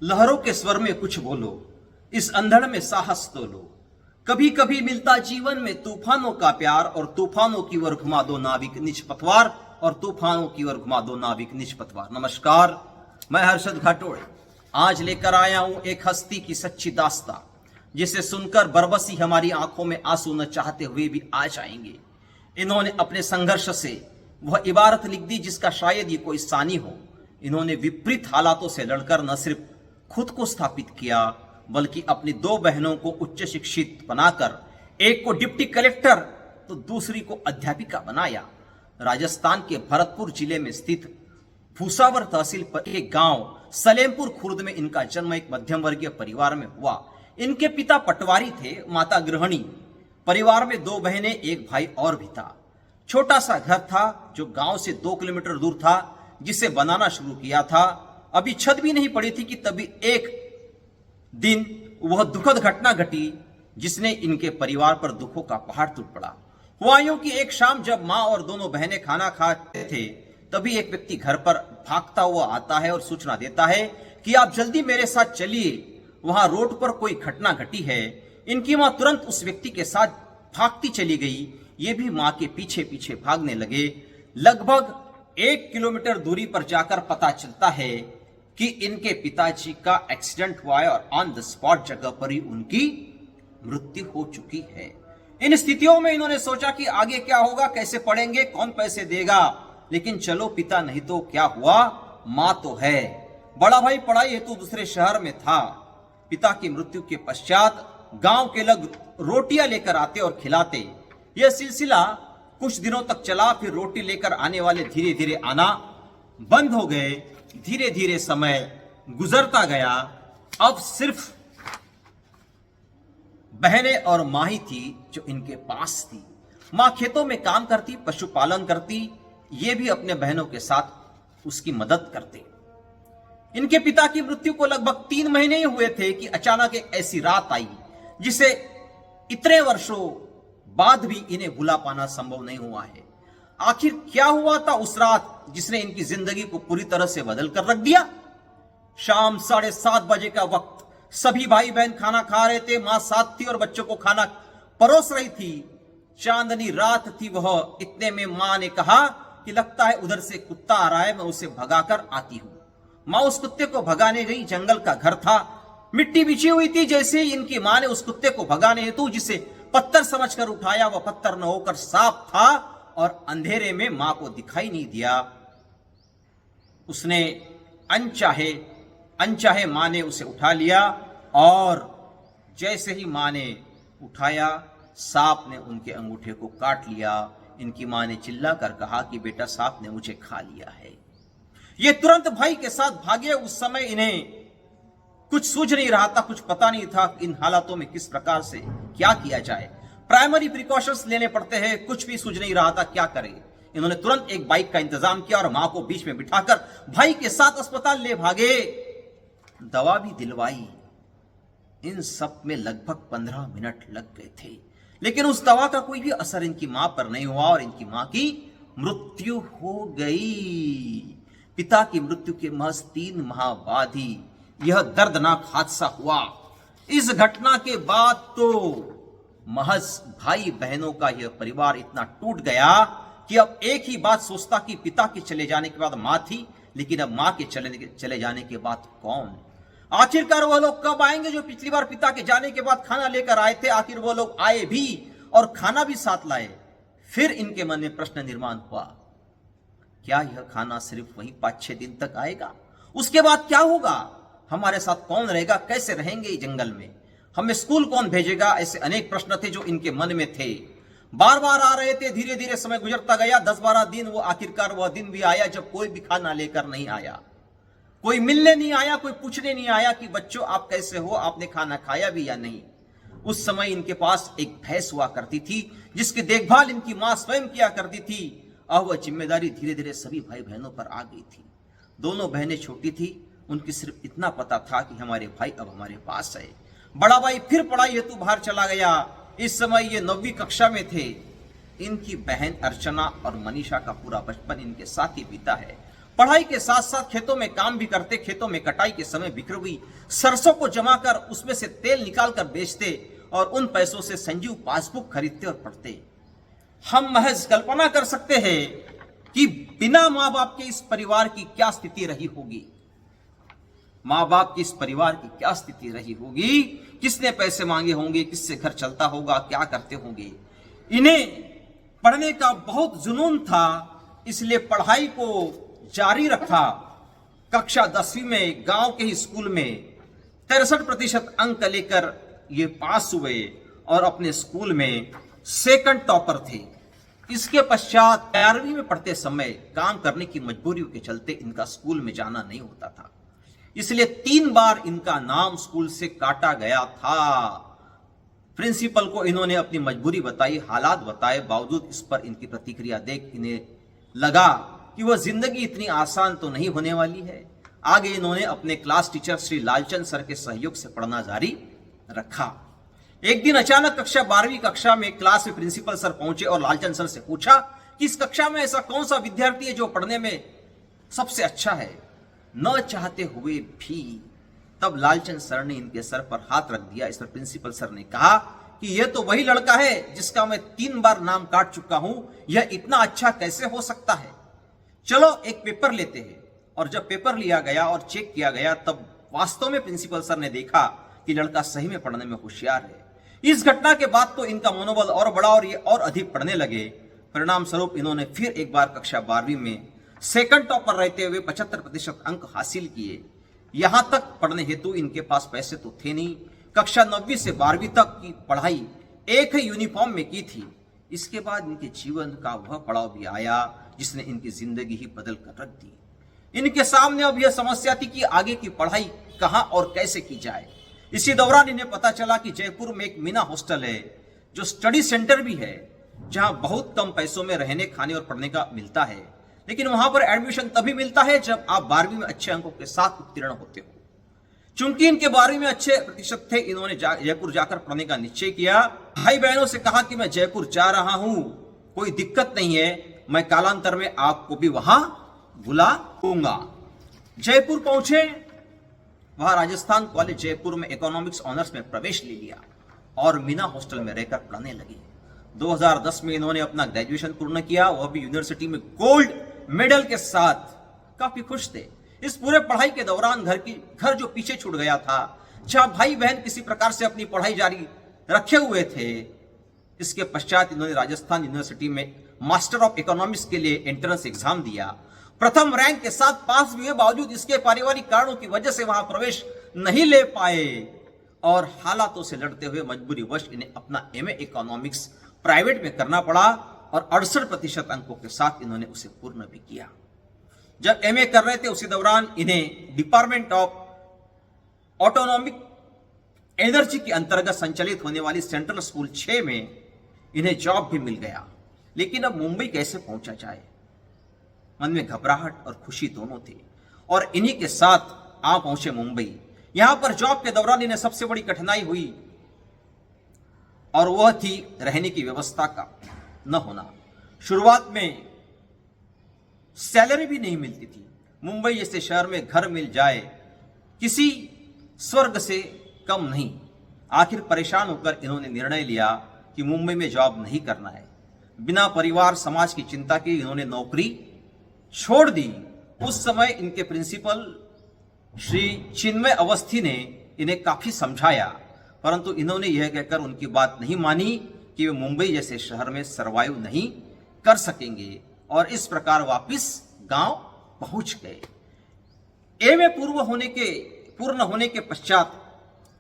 लहरों के स्वर में कुछ बोलो, इस अंधड़ में साहस तोलो। कभी कभी मिलता जीवन में तूफानों का प्यार, और तूफानों की ओर घुमा दो नाविक निज पतवार, और तूफानों की ओर घुमा दो नाविक निज पतवार। नमस्कार, मैं हर्षद घाटोड़े आज लेकर आया हूं एक हस्ती की सच्ची दास्तां, जिसे सुनकर बरबसी हमारी आंखों में आंसू न चाहते हुए भी आ जाएंगे। इन्होंने अपने संघर्ष से वह इबारत लिख दी जिसका शायद ये कोई सानी हो। इन्होंने विपरीत हालातों से लड़कर न सिर्फ खुद को स्थापित किया, बल्कि अपनी दो बहनों को उच्च शिक्षित बनाकर एक को डिप्टी कलेक्टर तो दूसरी को अध्यापिका बनाया। राजस्थान के भरतपुर जिले में स्थित भूसावर तहसील पर एक गांव सलेमपुर खुर्द में इनका जन्म एक मध्यम वर्गीय परिवार में हुआ। इनके पिता पटवारी थे, माता गृहिणी। परिवार में दो बहनें, एक भाई और भी था। छोटा सा घर था जो गांव से 2 किलोमीटर दूर था, जिसे बनाना शुरू किया था। अभी छत भी नहीं पड़ी थी कि तभी एक दिन वह दुखद घटना घटी जिसने इनके परिवार पर दुखों का पहाड़ टूट पड़ा। हुआ यूं कि एक शाम जब मां और दोनों बहनें खाना खाते थे, तभी एक व्यक्ति घर पर भागता हुआ आता है और सूचना देता है कि आप जल्दी मेरे साथ चलिए, वहां रोड पर कोई घटना घटी है। इनकी मां तुरंत उस व्यक्ति के साथ भागती चली गई। ये भी मां के पीछे पीछे भागने लगे। लगभग 1 किलोमीटर दूरी पर जाकर पता चलता है कि इनके पिताजी का एक्सीडेंट हुआ है और ऑन द स्पॉट जगह पर ही उनकी मृत्यु हो चुकी है। इन स्थितियों में इन्होंने सोचा कि आगे क्या होगा, कैसे पढ़ेंगे, कौन पैसे देगा। लेकिन चलो पिता नहीं तो क्या हुआ, मां तो है। बड़ा भाई पढ़ाई हेतु दूसरे शहर में था। पिता की मृत्यु के पश्चात गांव के लोग रोटियां लेकर आते और खिलाते। यह सिलसिला कुछ दिनों तक चला। फिर रोटी लेकर आने वाले धीरे धीरे आना बंद हो गए। धीरे धीरे समय गुजरता गया। अब सिर्फ बहनें और मां ही थी जो इनके पास थी। मां खेतों में काम करती, पशुपालन करती। ये भी अपने बहनों के साथ उसकी मदद करते। इनके पिता की मृत्यु को लगभग 3 महीने ही हुए थे कि अचानक एक ऐसी रात आई जिसे इतने वर्षों बाद भी इन्हें भुला पाना संभव नहीं हुआ है। आखिर क्या हुआ था उस रात जिसने इनकी जिंदगी को पूरी तरह से बदल कर रख दिया। शाम 7:30 बजे का वक्त, सभी भाई बहन खाना खा रहे थे। मां साथ थी और बच्चों को खाना परोस रही थी। चांदनी रात थी वह। इतने में मां ने कहा कि लगता है उधर से कुत्ता आ रहा है, मैं उसे भगाकर आती हूं। मां उस कुत्ते को भगाने गई। जंगल का घर था, मिट्टी बिछी हुई थी। जैसे ही इनकी मां ने उस कुत्ते को भगाने हेतु जिसे पत्थर समझकर उठाया, वह पत्थर न होकर सांप था और अंधेरे में मां को दिखाई नहीं दिया। उसने अनचाहे मां ने उसे उठा लिया और जैसे ही मां ने उठाया, सांप ने उनके अंगूठे को काट लिया। इनकी मां ने चिल्लाकर कहा कि बेटा सांप ने मुझे खा लिया है। ये तुरंत भाई के साथ भागे। उस समय इन्हें कुछ सूझ नहीं रहा था, कुछ पता नहीं था इन हालातों में किस प्रकार से क्या किया जाए। प्राइमरी प्रिकॉशंस लेने पड़ते हैं, कुछ भी सूझ नहीं रहा था क्या करें। इन्होंने तुरंत एक बाइक का इंतजाम किया और मां को बीच में बिठाकर भाई के साथ अस्पताल ले भागे। दवा भी दिलवाई। इन सब में लगभग 15 मिनट लग गए थे, लेकिन उस दवा का कोई भी असर इनकी मां पर नहीं हुआ और इनकी मां की मृत्यु हो गई। पिता की मृत्यु के महज 3 माह बाद ही यह दर्दनाक हादसा हुआ। इस घटना के बाद तो महज भाई बहनों का यह परिवार इतना टूट गया कि अब एक ही बात सोचता कि पिता के चले जाने के बाद मां थी, लेकिन अब मां के चले जाने के बाद कौन। आखिरकार वह लोग कब आएंगे जो पिछली बार पिता के जाने के बाद खाना लेकर आए थे। आखिर वो लोग आए भी और खाना भी साथ लाए। फिर इनके मन में प्रश्न निर्माण हुआ, क्या यह खाना सिर्फ वही 5-6 दिन तक आएगा? उसके बाद क्या होगा? हमारे साथ कौन रहेगा? कैसे रहेंगे जंगल में? हमें स्कूल कौन भेजेगा? ऐसे अनेक प्रश्न थे जो इनके मन में थे, बार बार आ रहे थे। धीरे धीरे समय गुजरता गया। 10-12 दिन। वो आखिरकार वह दिन भी आया जब कोई भी खाना लेकर नहीं आया, कोई मिलने नहीं आया, कोई पूछने नहीं आया कि बच्चों आप कैसे हो, आपने खाना खाया भी या नहीं। उस समय इनके पास एक भैंस हुआ करती थी जिसकी देखभाल इनकी मां स्वयं किया करती थी। अब वह जिम्मेदारी धीरे धीरे सभी भाई बहनों पर आ गई थी। दोनों बहनें छोटी थी, उनकी सिर्फ इतना पता था कि हमारे भाई अब हमारे पास है। बड़ा भाई फिर पढ़ाई हेतु बाहर चला गया। इस समय ये 9वीं कक्षा में थे। इनकी बहन अर्चना और मनीषा का पूरा बचपन इनके साथ ही बीता है। पढ़ाई के साथ साथ खेतों में काम भी करते, खेतों में कटाई के समय बिखर हुई सरसों को जमा कर उसमें से तेल निकालकर बेचते और उन पैसों से संजीव पासबुक खरीदते और पढ़ते। हम महज कल्पना कर सकते हैं कि बिना मां बाप के इस परिवार की क्या स्थिति रही होगी। मां बाप की इस परिवार की क्या स्थिति रही होगी, किसने पैसे मांगे होंगे, किससे घर चलता होगा, क्या करते होंगे। इन्हें पढ़ने का बहुत जुनून था, इसलिए पढ़ाई को जारी रखा। कक्षा 10वीं में गांव के ही स्कूल में 63% अंक लेकर ये पास हुए और अपने स्कूल में सेकंड टॉपर थे। इसके पश्चात 11वीं में पढ़ते समय काम करने की मजबूरियों के चलते इनका स्कूल में जाना नहीं होता था, इसलिए 3 बार इनका नाम स्कूल से काटा गया था। प्रिंसिपल को इन्होंने अपनी मजबूरी बताई, हालात बताए, बावजूद इस पर इनकी प्रतिक्रिया देख इन्हें लगा कि वह जिंदगी इतनी आसान तो नहीं होने वाली है। आगे इन्होंने अपने class teacher Shri Lalchand sir के सहयोग से पढ़ना जारी रखा। एक दिन अचानक कक्षा 12वीं कक्षा में क्लास में प्रिंसिपल सर पहुंचे और लालचंद सर से पूछा कि इस कक्षा में ऐसा कौन सा विद्यार्थी है जो पढ़ने में सबसे अच्छा है। न चाहते हुए भी तब लालचंद सर ने इनके सर पर हाथ रख दिया। इस पर प्रिंसिपल सर ने कहा कि यह तो वही लड़का है जिसका मैं 3 बार नाम काट चुका हूं, यह इतना अच्छा कैसे हो सकता है। चलो एक पेपर लेते हैं। और जब पेपर लिया गया और चेक किया गया तब वास्तव में प्रिंसिपल सर ने देखा कि लड़का सही में पढ़ने में होशियार है। इस घटना के बाद तो इनका मनोबल और बढ़ा और ये और अधिक पढ़ने लगे। परिणाम स्वरूप इन्होंने फिर एक बार कक्षा 12वीं में सेकंड टॉपर रहते हुए 75% अंक हासिल किए। यहां तक पढ़ने हेतु इनके पास पैसे तो थे नहीं। कक्षा 9वीं से 12वीं तक की पढ़ाई एक ही यूनिफॉर्म में की थी। इसके बाद इनके जीवन का वह पड़ाव भी आया जिसने इनकी जिंदगी ही बदल कर रख दी। इनके सामने अब यह समस्या थी कि आगे की पढ़ाई कहां और कैसे की जाए। इसी दौरान इन्हें पता चला कि जयपुर में एक मीना हॉस्टल है जो स्टडी सेंटर भी है, जहां बहुत कम पैसों में रहने, खाने और पढ़ने का मिलता है। लेकिन वहां पर एडमिशन तभी मिलता है जब आप 12वीं में अच्छे अंकों के साथ उत्तीर्ण होते हो। चूंकि इनके 12वीं में अच्छे प्रतिशत थे, इन्होंने जयपुर जाकर पढ़ने का निश्चय किया। भाई बहनों से कहा कि मैं जयपुर जा रहा हूं, कोई दिक्कत नहीं है, मैं कालांतर में आपको भी वहां बुलाऊंगा। जयपुर पहुंचे, वहां राजस्थान कॉलेज जयपुर में इकोनॉमिक्स ऑनर्स में प्रवेश ले लिया और मीना हॉस्टल में रहकर पढ़ने लगे। 2010 में इन्होंने अपना ग्रेजुएशन पूर्ण किया, वह भी यूनिवर्सिटी में गोल्ड मेडल के साथ। काफी खुश थे। इस पूरे पढ़ाई के दौरान घर जो पीछे छूट गया था, जहां भाई बहन किसी प्रकार से अपनी पढ़ाई जारी रखे हुए थे, इसके पश्चात इन्होंने राजस्थान यूनिवर्सिटी में मास्टर ऑफ इकोनॉमिक्स के लिए एंट्रेंस एग्जाम दिया। प्रथम रैंक के साथ पास भी हुए, बावजूद इसके पारिवारिक कारणों की वजह से वहां प्रवेश नहीं ले पाए और हालातों से लड़ते हुए मजबूरीवश इन्हें अपना एमए इकोनॉमिक्स प्राइवेट में करना पड़ा और 68% अंकों के साथ इन्होंने उसे पूर्ण भी किया। जब एमए कर रहे थे उसी दौरान इन्हें डिपार्टमेंट ऑफ ऑटोनॉमिक एनर्जी के अंतर्गत संचालित होने वाली सेंट्रल स्कूल 6 में इन्हें जॉब भी मिल गया। लेकिन अब मुंबई कैसे पहुंचा जाए, मन में घबराहट और खुशी दोनों थे और इन्हीं के साथ आ पहुंचे मुंबई। यहां पर जॉब के दौरान इन्हें सबसे बड़ी कठिनाई हुई और वह थी रहने की व्यवस्था का न होना। शुरुआत में सैलरी भी नहीं मिलती थी। मुंबई जैसे शहर में घर मिल जाए किसी स्वर्ग से कम नहीं। आखिर परेशान होकर इन्होंने निर्णय लिया कि मुंबई में जॉब नहीं करना है। बिना परिवार समाज की चिंता के इन्होंने नौकरी छोड़ दी। उस समय इनके प्रिंसिपल श्री चिन्मय अवस्थी ने इन्हें काफी समझाया, परंतु इन्होंने यह कहकर उनकी बात नहीं मानी कि वे मुंबई जैसे शहर में सरवाइव नहीं कर सकेंगे और इस प्रकार वापस गांव पहुंच गए। एमए पूर्ण होने के पश्चात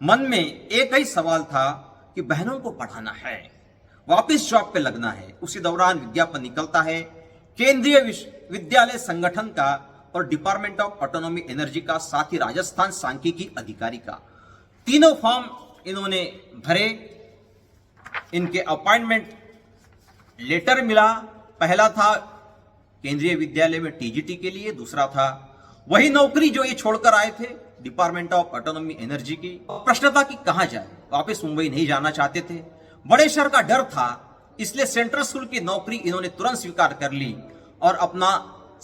मन में एक ही सवाल था कि बहनों को पढ़ाना है, वापस जॉब पे लगना है। उसी दौरान विज्ञापन निकलता है केंद्रीय विद्यालय संगठन का और डिपार्टमेंट ऑफ ऑटोनॉमी एनर्जी का, साथ ही राजस्थान सांख्यिकी अधिकारी का। तीनों फॉर्म इन्होंने भरे। इनके अपॉइंटमेंट लेटर मिला। पहला था केंद्रीय विद्यालय में टीजीटी के लिए, दूसरा था वही नौकरी जो ये छोड़कर आए थे डिपार्टमेंट ऑफ ऑटोनॉमी एनर्जी की। प्रश्न था कि कहां जाए, वापस मुंबई नहीं जाना चाहते थे। बड़े शहर का डर था, इसलिए सेंट्रल स्कूल की नौकरी इन्होंने तुरंत स्वीकार कर ली और अपना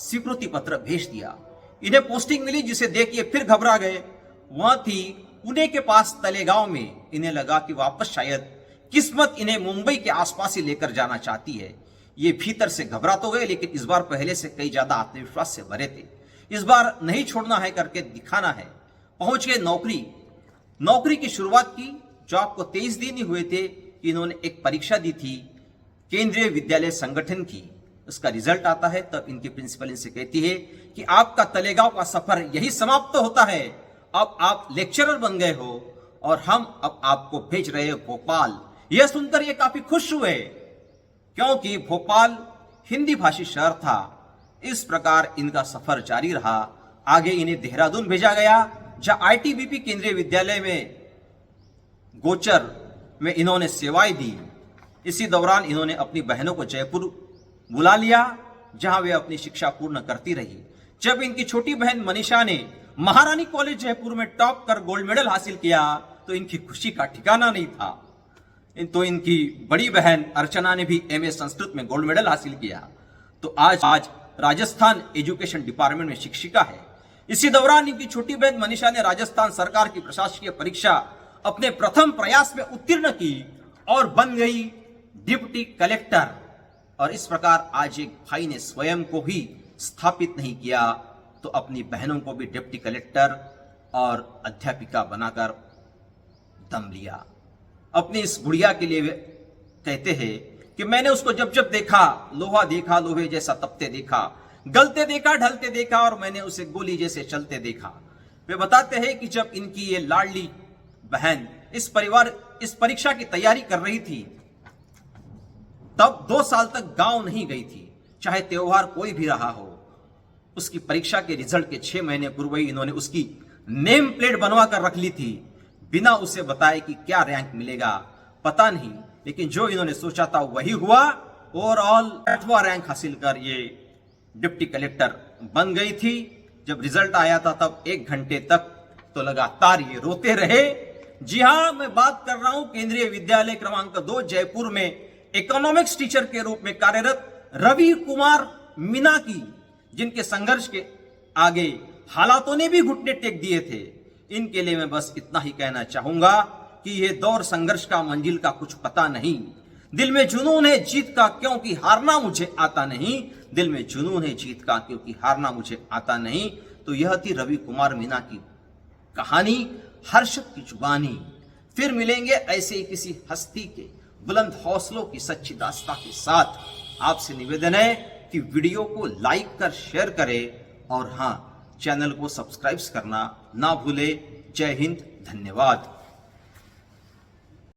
स्वीकृति पत्र भेज दिया। इन्हें पोस्टिंग मिली, जिसे देख ये फिर घबरा गए। वहां थी पुणे के पास तलेगांव में। इन्हें लगा कि वापस शायद किस्मत इन्हें मुंबई के आसपास ही लेकर जाना चाहती है। ये भीतर से घबरा तो गए, लेकिन इस बार पहले से कई ज्यादा आत्मविश्वास से भरे थे। इस बार नहीं छोड़ना है करके दिखाना है। पहुंच गए नौकरी की शुरुआत की। जॉब को 23 दिन ही हुए थे कि इन्होंने एक परीक्षा दी थी केंद्रीय विद्यालय संगठन की। उसका रिजल्ट आता है, तब इनकी प्रिंसिपल इनसे कहती है कि आपका तलेगांव का सफर यही समाप्त होता है। अब आप लेक्चरर बन गए हो और हम अब आपको भेज रहे हैं भोपाल। यह सुनकर ये काफी खुश हुए, क्योंकि भोपाल हिंदी भाषी शहर था। इस प्रकार इनका सफर जारी रहा। आगे इन्हें देहरादून भेजा गया, जहां आईटीबीपी केंद्रीय विद्यालय में गोचर में इन्होंने सेवाएं दी। इसी दौरान इन्होंने अपनी बहनों को जयपुर बुला लिया, जहां वे अपनी शिक्षा पूर्ण करती रही। जब इनकी छोटी बहन मनीषा ने महारानी कॉलेज जयपुर में टॉप कर गोल्ड मेडल हासिल किया, तो इनकी खुशी का ठिकाना नहीं था। तो इनकी बड़ी बहन अर्चना ने भी एमए संस्कृत में गोल्ड मेडल हासिल किया। तो आज राजस्थान एजुकेशन डिपार्टमेंट में शिक्षिका है। इसी दौरान इनकी छोटी बहन मनीषा ने राजस्थान सरकार की प्रशासकीय परीक्षा अपने प्रथम प्रयास में उत्तीर्ण की और बन गई डिप्टी कलेक्टर। और इस प्रकार आज एक भाई ने स्वयं को ही स्थापित नहीं किया, तो अपनी बहनों को भी डिप्टी कलेक्टर और अध्यापिका बनाकर दम लिया। अपनी इस गुड़िया के लिए वे कहते हैं कि मैंने उसको जब जब देखा, लोहा देखा लोहे जैसा तपते देखा, गलते देखा ढलते देखा, और मैंने उसे गोली जैसे चलते देखा। वे बताते हैं कि जब इनकी ये लाडली बहन इस परीक्षा की तैयारी कर रही थी, तब 2 साल तक गांव नहीं गई थी, चाहे त्योहार कोई भी रहा हो। उसकी परीक्षा के रिजल्ट के 6 महीने पूर्व ही इन्होंने उसकी नेम प्लेट बनवा कर रख ली थी, बिना उसे बताए कि क्या रैंक मिलेगा पता नहीं, लेकिन जो इन्होंने सोचा था वही हुआ। ओवरऑल 8वां रैंक हासिल कर ये डिप्टी कलेक्टर बन गई थी। जब रिजल्ट आया था तब 1 घंटे तक तो लगातार ये रोते रहे। जी हां, मैं बात कर रहा हूं केंद्रीय विद्यालय क्रमांक 2 जयपुर में इकोनॉमिक्स टीचर के रूप में कार्यरत रवि कुमार मीना की, जिनके संघर्ष के आगे हालातों ने भी घुटने टेक दिए थे। इनके लिए मैं बस इतना ही कहना चाहूंगा कि यह दौर संघर्ष का, मंजिल का कुछ पता नहीं। दिल में जुनून है जीत का, क्योंकि हारना मुझे आता नहीं। दिल में जुनून है जीत का, क्योंकि हारना मुझे आता नहीं। तो यह थी रवि कुमार मीना की कहानी, हर्षद की जुबानी। फिर मिलेंगे ऐसे ही किसी हस्ती के बुलंद हौसलों की सच्ची दास्तां के साथ। आपसे निवेदन है कि वीडियो को लाइक कर शेयर करें, और हां, चैनल को सब्सक्राइब करना ना भूले। जय हिंद, धन्यवाद।